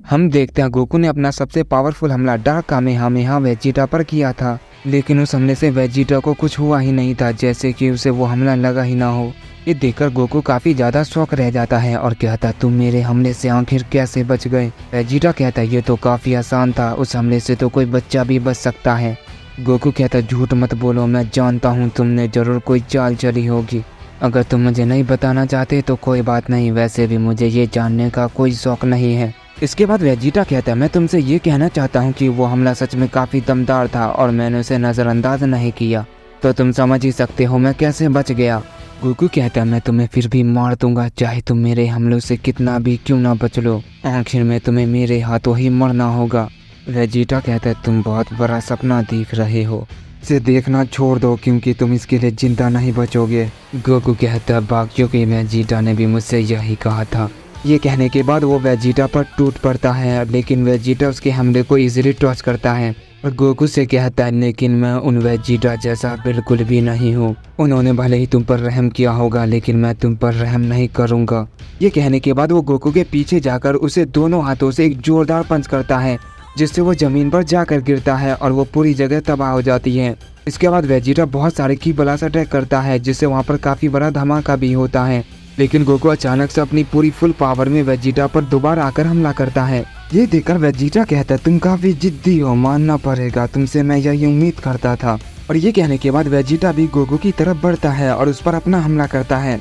हम देखते हैं गोकू ने अपना सबसे पावरफुल हमला डार्क कामेहामेहा वेजिटा पर किया था, लेकिन उस हमले से वेजिटा को कुछ हुआ ही नहीं था, जैसे कि उसे वो हमला लगा ही ना हो। ये देखकर गोकू काफी ज्यादा शौक रह जाता है और कहता तुम मेरे हमले से आखिर कैसे बच गए। वेजिटा कहता ये तो काफी आसान था, उस हमले से तो कोई बच्चा भी बच सकता है। गोकू कहता झूठ मत बोलो, मैं जानता हूँ तुमने जरूर कोई चाल चली होगी। अगर तुम मुझे नहीं बताना चाहते तो कोई बात नहीं, वैसे भी मुझे ये जानने का कोई शौक नहीं है। इसके बाद वेजिटा कहता है मैं तुमसे ये कहना चाहता हूँ कि वो हमला सच में काफ़ी दमदार था और मैंने उसे नज़रअंदाज नहीं किया, तो तुम समझ ही सकते हो मैं कैसे बच गया। गोकू कहता है मैं तुम्हें फिर भी मार दूंगा, चाहे तुम मेरे हमलों से कितना भी क्यों ना बच लो, आखिर में तुम्हें मेरे हाथों ही मरना होगा। वेजिटा कहता है तुम बहुत बड़ा सपना देख रहे हो, इसे देखना छोड़ दो क्योंकि तुम इसके लिए जिंदा नहीं बचोगे। गोकू कहता है बाकियों की वेजिटा ने भी मुझसे यही कहा था। ये कहने के बाद वो वेजिटा पर टूट पड़ता है, लेकिन वेजिटा उसके हमले को इजीली टॉच करता है और गोकू से कहता है लेकिन मैं उन वेजिटा जैसा बिल्कुल भी नहीं हूँ, उन्होंने भले ही तुम पर रहम किया होगा लेकिन मैं तुम पर रहम नहीं करूँगा। ये कहने के बाद वो गोकू के पीछे जाकर उसे दोनों हाथों से एक जोरदार पंच करता है, जिससे वो जमीन पर जाकर गिरता है और वो पूरी जगह तबाह हो जाती है। इसके बाद वेजिटा बहुत सारे की बला से अटैक करता है, जिससे वहाँ पर काफ़ी बड़ा धमाका भी होता है, लेकिन गोकू अचानक से अपनी पूरी फुल पावर में वेजिटा पर दोबारा आकर हमला करता है। ये देखकर वेजिटा कहता है तुम काफ़ी जिद्दी हो, मानना पड़ेगा, तुमसे मैं यही उम्मीद करता था। और ये कहने के बाद वेजिटा भी गोकू की तरफ बढ़ता है और उस पर अपना हमला करता है।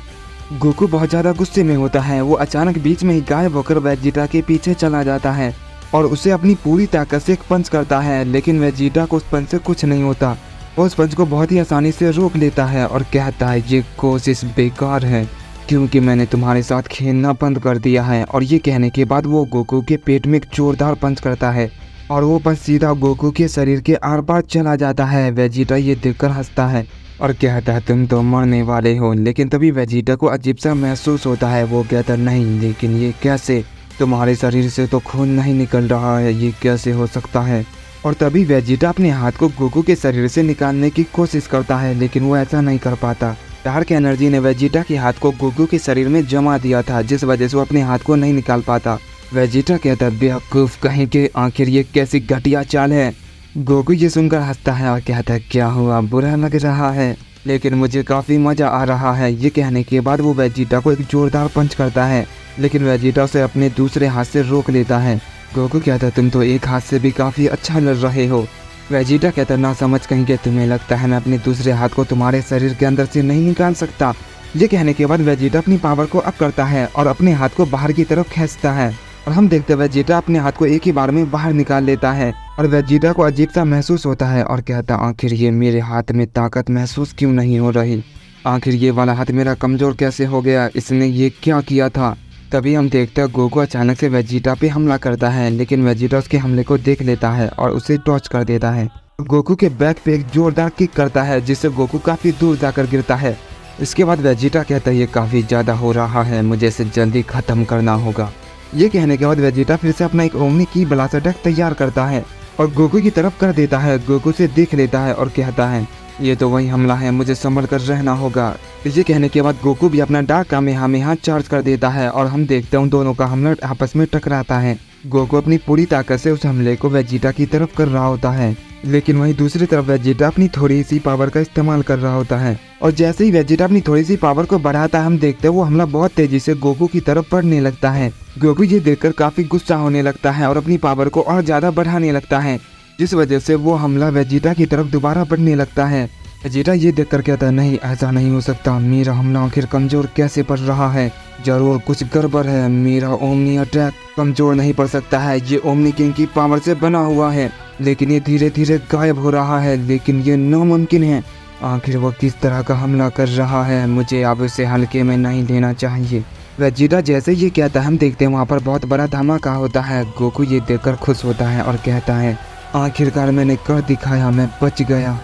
गोकू बहुत ज़्यादा गुस्से में होता है, वो अचानक बीच में ही गायब होकर वेजिटा के पीछे चला जाता है और उसे अपनी पूरी ताकत से एक पंच करता है, लेकिन वेजिटा को उस पंच से कुछ नहीं होता। वो उस पंच को बहुत ही आसानी से रोक लेता है और कहता है ये कोशिश बेकार है क्योंकि मैंने तुम्हारे साथ खेलना बंद कर दिया है। और ये कहने के बाद वो गोकू के पेट में एक जोरदार पंच करता है और वो पंच सीधा गोकू के शरीर के आर पार चला जाता है। वेजिटा ये देखकर हंसता है और कहता है तुम तो मरने वाले हो, लेकिन तभी वेजिटा को अजीब सा महसूस होता है। वो कहता नहीं लेकिन ये कैसे, तुम्हारे शरीर से तो खून नहीं निकल रहा है, ये कैसे हो सकता है। और तभी वेजिटा अपने हाथ को गोकू के शरीर से निकालने की कोशिश करता है, लेकिन वो ऐसा नहीं कर पाता। डार्क एनर्जी ने वेजिटा के हाथ को गोकू के शरीर में जमा दिया था, जिस वजह से वो अपने हाथ को नहीं निकाल पाता। वेजिटा कहता है बेवकूफ कहीं के, आखिर ये कैसी घटिया चाल है। गोकू ये सुनकर हंसता है और कहता है क्या हुआ, बुरा लग रहा है, लेकिन मुझे काफ़ी मज़ा आ रहा है। ये कहने के बाद वो वेजिटा को एक जोरदार पंच करता है, लेकिन वेजिटा उसे अपने दूसरे हाथ से रोक लेता है। गोकू कहता है तुम तो एक हाथ से भी काफ़ी अच्छा लड़ रहे हो। वेजिटा कहता है ना समझ कहीं के, तुम्हें लगता है मैं अपने दूसरे हाथ को तुम्हारे शरीर के अंदर से नहीं निकाल सकता। ये कहने के बाद वेजिटा अपनी पावर को अप करता है और अपने हाथ को बाहर की तरफ खींचता है और हम देखते हैं वेजिटा अपने हाथ को एक ही बार में बाहर निकाल लेता है और वेजिटा को अजीब सा महसूस होता है और कहता आखिर ये मेरे हाथ में ताकत महसूस क्यों नहीं हो रही, आखिर ये वाला हाथ मेरा कमज़ोर कैसे हो गया, इसने ये क्या किया था। तभी हम देखते हैं गोकू अचानक से वेजिटा पे हमला करता है, लेकिन वेजिटा उसके हमले को देख लेता है और उसे टॉच कर देता है। गोकू के बैक पे एक जोरदार किक करता है, जिससे गोकू काफ़ी दूर जाकर गिरता है। इसके बाद वेजिटा कहता है ये काफ़ी ज़्यादा हो रहा है, मुझे इसे जल्दी ख़त्म करना होगा। ये कहने के बाद वेजिटा फिर से अपना एक ओमनी की ब्लास्ट अटैक तैयार करता है और गोकू की तरफ कर देता है। गोकू से देख लेता है और कहता है ये तो वही हमला है, मुझे संभल कर रहना होगा। ये कहने के बाद गोकू भी अपना डार्क कामेहामेहा चार्ज कर देता है और हम देखते हैं उन दोनों का हमला आपस में टकराता है। गोकू अपनी पूरी ताकत से उस हमले को वेजिटा की तरफ कर रहा होता है, लेकिन वहीं दूसरी तरफ वेजिटा अपनी थोड़ी सी पावर का इस्तेमाल कर रहा होता है और जैसे ही वेजिटा अपनी थोड़ी सी पावर को बढ़ाता है, हम देखते हैं वो हमला बहुत तेजी से गोकू की तरफ बढ़ने लगता है। गोकू ये देखकर काफी गुस्सा होने लगता है और अपनी पावर को और ज्यादा बढ़ाने लगता है, जिस वजह से वो हमला वेजिटा की तरफ दोबारा बढ़ने लगता है। वेजिटा ये देखकर कहता है नहीं ऐसा नहीं हो सकता, मेरा हमला आखिर कमजोर कैसे पड़ रहा है, जरूर कुछ गड़बड़ है, मेरा ओमनी अटैक कमजोर नहीं पड़ सकता है, ये ओमनी किंग की पावर से बना हुआ है, लेकिन ये धीरे धीरे गायब हो रहा है, लेकिन ये नामुमकिन है, आखिर वो किस तरह का हमला कर रहा है, मुझे अब उसे हल्के में नहीं लेना चाहिए। वेजिटा जैसे ये कहता है हम देखते हैं वहाँ पर बहुत बड़ा धमाका होता है। गोकू ये देखकर खुश होता है और कहता है आखिरकार मैंने कर दिखाया, मैं बच गया।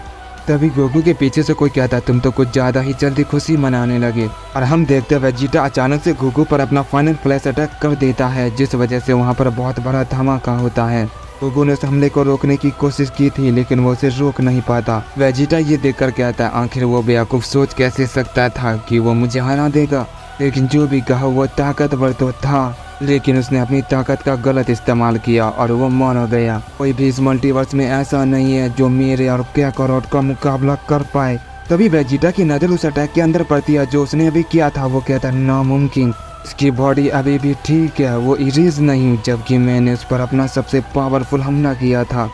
तभी गोकू के पीछे से कोई कहता है तुम तो कुछ ज़्यादा ही जल्दी खुशी मनाने लगे और हम देखते हैं वेजिटा अचानक से गोकू पर अपना फाइनल फ्लैश अटैक कर देता है, जिस वजह से वहाँ पर बहुत बड़ा धमाका होता है। गोकू ने उस हमले को रोकने की कोशिश की थी, लेकिन वो उसे रोक नहीं पाता। वेजिटा ये देखकर कहता है आखिर वो बेवकूफ़ सोच कैसे सकता था कि वो मुझे हरा देगा, लेकिन जो भी कहा वो ताकतवर तो था, लेकिन उसने अपनी ताकत का गलत इस्तेमाल किया और वो मार गया। कोई भी इस मल्टीवर्स में ऐसा नहीं है जो मेरे और काकारोट का मुकाबला कर पाए। तभी वेजिटा की नज़र उस अटैक के अंदर पड़ती है जो उसने अभी किया था। वो कहता है नामुमकिन, इसकी बॉडी अभी भी ठीक है, वो इरेज नहीं, जबकि मैंने उस पर अपना सबसे पावरफुल हमला किया था।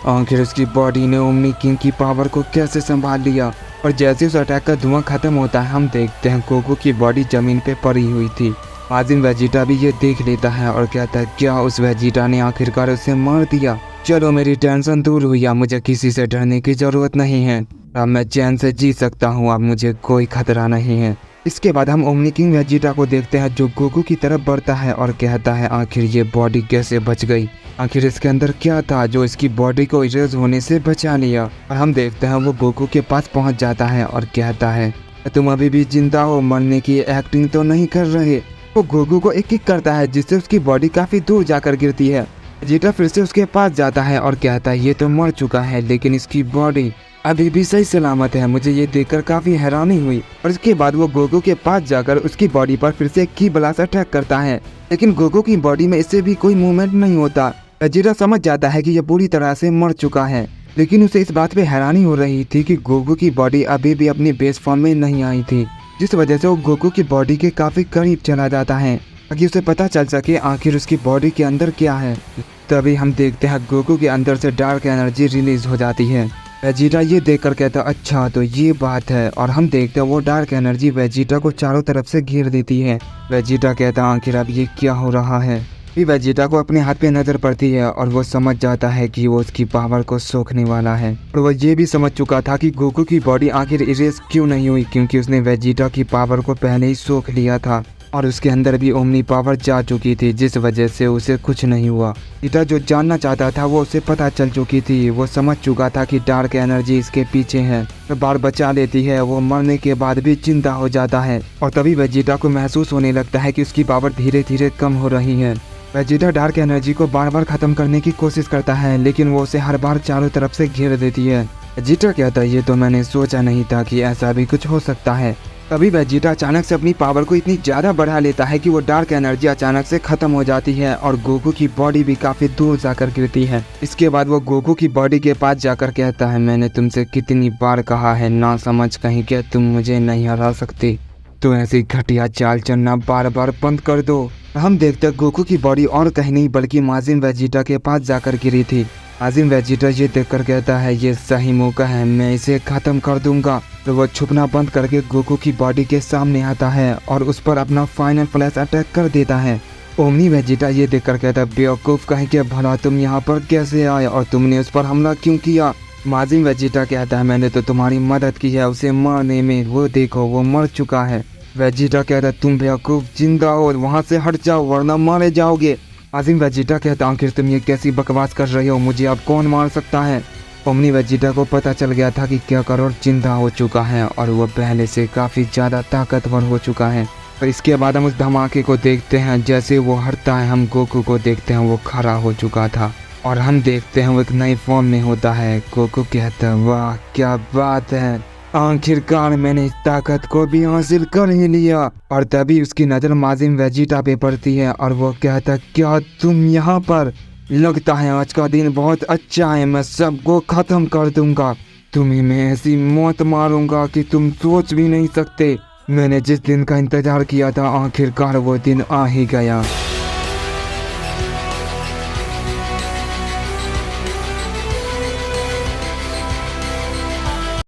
आखिर उसकी बॉडी ने ओमनी किंग की पावर को कैसे संभाल लिया। और जैसे उस अटैक का धुआं खत्म होता है हम देखते हैं गोकू की बॉडी जमीन पे पड़ी हुई थी। माजिन वेजिटा भी ये देख लेता है और कहता है क्या उस वेजिटा ने आखिरकार उसे मार दिया। चलो मेरी टेंशन दूर हुई, अब मुझे किसी से डरने की ज़रूरत नहीं है, अब मैं चैन से जी सकता हूँ, अब मुझे कोई खतरा नहीं है। इसके बाद हम ओमनी किंग वेजिटा को देखते हैं जो गोकू की तरफ बढ़ता है और कहता है आखिर ये बॉडी कैसे बच गई, आखिर इसके अंदर क्या था जो इसकी बॉडी को इरेज होने से बचा लिया। और हम देखते हैं वो गोकू के पास पहुंच जाता है और कहता है तुम अभी भी जिंदा हो, मरने की एक्टिंग तो नहीं कर रहे। वो गोकू को एक किक करता है जिससे उसकी बॉडी काफ़ी दूर जाकर गिरती है। वेजिटा फिर से उसके पास जाता है और कहता है ये तो मर चुका है लेकिन इसकी बॉडी अभी भी सही सलामत है। मुझे ये देखकर काफ़ी हैरानी हुई। और इसके बाद वो गोकू के पास जाकर उसकी बॉडी पर फिर से की ब्लास्ट अटैक करता है, लेकिन गोकू की बॉडी में इससे भी कोई मूवमेंट नहीं होता। वेजिटा समझ जाता है कि यह पूरी तरह से मर चुका है, लेकिन उसे इस बात पे हैरानी हो रही थी कि गोकू की बॉडी अभी भी अपनी बेस फॉर्म में नहीं आई थी, जिस वजह से वो गोकू की बॉडी के काफ़ी करीब चला जाता है ताकि उसे पता चल सके आखिर उसकी बॉडी के अंदर क्या है। तभी हम देखते हैं गोकू के अंदर से डार्क एनर्जी रिलीज हो जाती है। वेजिटा ये देखकर कहता अच्छा तो ये बात है, और हम देखते हैं वो डार्क एनर्जी वेजिटा को चारों तरफ से घेर देती है। वेजिटा कहता आखिर अब ये क्या हो रहा है। फिर वेजिटा को अपने हाथ पे नजर पड़ती है और वो समझ जाता है कि वो उसकी पावर को सोखने वाला है। और वो ये भी समझ चुका था कि गोकू की बॉडी आखिर इरेज क्यों नहीं हुई, क्योंकि उसने वेजिटा की पावर को पहले ही सोख लिया था और उसके अंदर भी ओमनी पावर जा चुकी थी, जिस वजह से उसे कुछ नहीं हुआ। वेजिटा जो जानना चाहता था वो उसे पता चल चुकी थी। वो समझ चुका था कि डार्क एनर्जी इसके पीछे है, तो बार बचा लेती है। वो मरने के बाद भी जिंदा हो जाता है और तभी वेजिटा को महसूस होने लगता है कि उसकी पावर धीरे धीरे कम हो रही है। वेजिटा डार्क एनर्जी को बार बार खत्म करने की कोशिश करता है, लेकिन वो उसे हर बार चारों तरफ से घेर देती है। वेजिटा कहता है ये तो मैंने सोचा नहीं था कि ऐसा भी कुछ हो सकता है। तभी वेजिटा अचानक से अपनी पावर को इतनी ज़्यादा बढ़ा लेता है कि वो डार्क एनर्जी अचानक से ख़त्म हो जाती है और गोकू की बॉडी भी काफ़ी दूर जाकर गिरती है। इसके बाद वो गोकू की बॉडी के पास जाकर कहता है मैंने तुमसे कितनी बार कहा है ना समझ कहीं कि तुम मुझे नहीं हरा सकते, तो ऐसी घटिया चाल चलना बार बार बंद कर दो। हम देखते हैं गोकू की बॉडी और कहीं नहीं बल्कि माजिन वेजिटा के पास जाकर गिरी थी। माजिन वेजिटा ये देखकर कहता है ये सही मौका है, मैं इसे खत्म कर दूंगा। तो वो छुपना बंद करके गोकू की बॉडी के सामने आता है और उस पर अपना फाइनल फ्लैश अटैक कर देता है। ओमनी वेजिटा ये देखकर कहता है बेवकूफ़ कहीं के भला तुम यहाँ पर कैसे आए और तुमने उस पर हमला क्यों किया। माजिन वेजिटा कहता है मैंने तो तुम्हारी मदद की है उसे मारने में, वो देखो वो मर चुका है। वेजिटा कहता है तुम बेवकूफ़, जिंदा हो, वहाँ से हट जाओ वरना मारे जाओगे। माजिन वेजिटा कहता आखिर तुम ये कैसी बकवास कर रहे हो, मुझे अब कौन मार सकता है। ओमनी वेजिटा को पता चल गया था कि काकारोट जिंदा हो चुका है और वो पहले से काफ़ी ज़्यादा ताकतवर हो चुका है। और इसके बाद हम उस धमाके को देखते हैं, जैसे वो हटता है हम गोकू को देखते हैं वो खड़ा हो चुका था और हम देखते हैं वो एक नई फॉर्म में होता है। गोकू कहता है वाह क्या बात है, आखिरकार मैंने इस ताकत को भी हासिल कर ही लिया। और तभी उसकी नज़र माजिन वेजिटा पे पड़ती है और वो कहता क्या तुम यहाँ पर, लगता है आज का दिन बहुत अच्छा है, मैं सबको ख़त्म कर दूंगा, तुम्हें मैं ऐसी मौत मारूंगा कि तुम सोच भी नहीं सकते। मैंने जिस दिन का इंतज़ार किया था आखिरकार वो दिन आ ही गया।